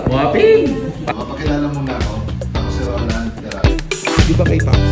Waping! Mapakilala muna ako. Ako si Roland Peralta. Di ba may Paps?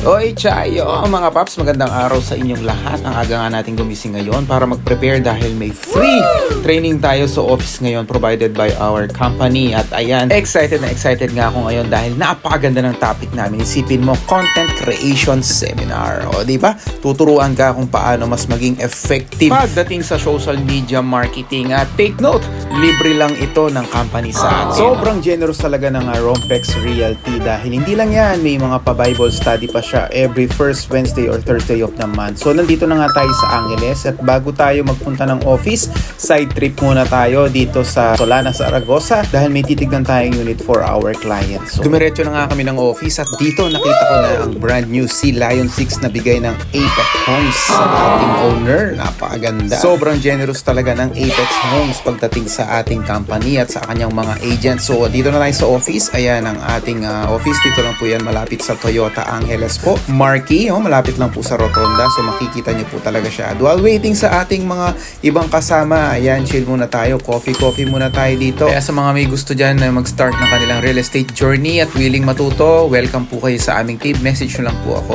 Oy, Chayo! Mga Paps, magandang araw sa inyong lahat. Ang aga nga natin gumising ngayon para mag-prepare dahil may free training tayo sa office ngayon provided by our company. At ayan, excited na excited nga ako ngayon dahil napakaganda ng topic namin. Isipin mo, Content Creation Seminar. O, di ba? Tuturuan ka kung paano mas maging effective pagdating sa social media marketing. At take note, libre lang ito ng company sa atin. Sobrang generous talaga ng Rompex Realty dahil hindi lang yan, may mga pa-Bible study pa siya every first Wednesday or Thursday of the month. So nandito na nga tayo sa Angeles at bago tayo magpunta ng office, side trip muna tayo dito sa Solana, Zaragoza dahil may titignan tayong unit for our clients. So dumiretso na nga kami ng office at dito nakita ko na ang brand new Sea Lion 6 na bigay ng Apex Homes sa ating owner. Napakaganda. Sobrang generous talaga ng Apex Homes pagdating sa ating company at sa kanyang mga agents. So dito na tayo sa office. Ayan ang ating office. Dito lang po yan malapit sa Toyota Angeles po. Marquee, malapit lang po sa Rotonda. So makikita nyo po talaga siya. While waiting sa ating mga ibang kasama, ayan, chill muna tayo. Coffee muna tayo dito. Kaya sa mga may gusto dyan na mag-start ng kanilang real estate journey at willing matuto, welcome po kayo sa aming team. Message nyo lang po ako.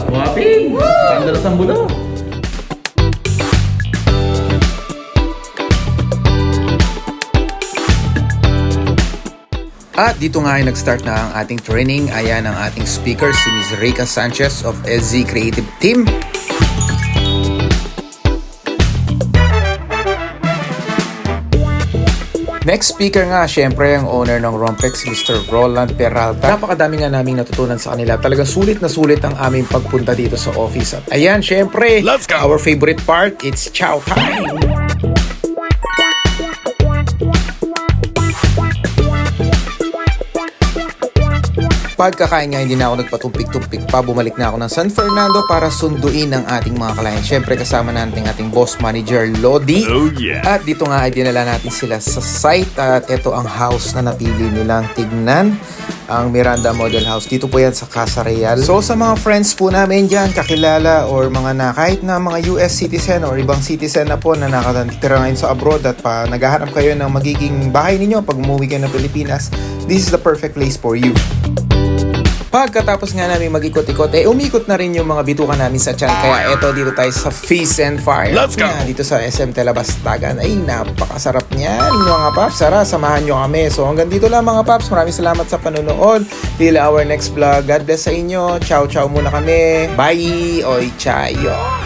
Waping! Pandalas ang bulo! At dito nga ay nag-start na ang ating training. Ayan ang ating speaker, si Ms. Rika Sanchez of SZ Creative Team. Next speaker nga, syempre ang owner ng Rompex, Mr. Roland Peralta. Napakadami nga naming natutunan sa kanila. Talagang sulit na sulit ang aming pagpunta dito sa office. At ayan, syempre, let's go! Our favorite part, it's chow time! Pagkakain nga hindi na ako nagpatumpik-tumpik pa, bumalik na ako ng San Fernando para sunduin ang ating mga client. Syempre kasama natin ating boss manager Lodi. Oh yeah! At dito nga ay dinala natin sila sa site at ito ang house na napili nilang tignan. Ang Miranda Model House. Dito po yan sa Casa Real. So sa mga friends po namin dyan, kakilala or mga kahit na mga US citizen or ibang citizen na po na nakatira ngayon sa abroad at naghahanap kayo ng magiging bahay ninyo pag umuwi kayo ng Pilipinas, this is the perfect place for you. Pagkatapos nga namin mag-ikot-ikot, umikot na rin yung mga bitukan namin sa tiyan. Kaya eto, dito tayo sa Feast and Fire. Let's go! Dito sa SM Telabastagan. Ay, napakasarap niyan, mga paps. Tara, samahan nyo kami. So hanggang dito lang mga paps. Maraming salamat sa panonood. Till our next vlog. God bless sa inyo. Ciao, ciao muna kami. Bye! Oy, chayo!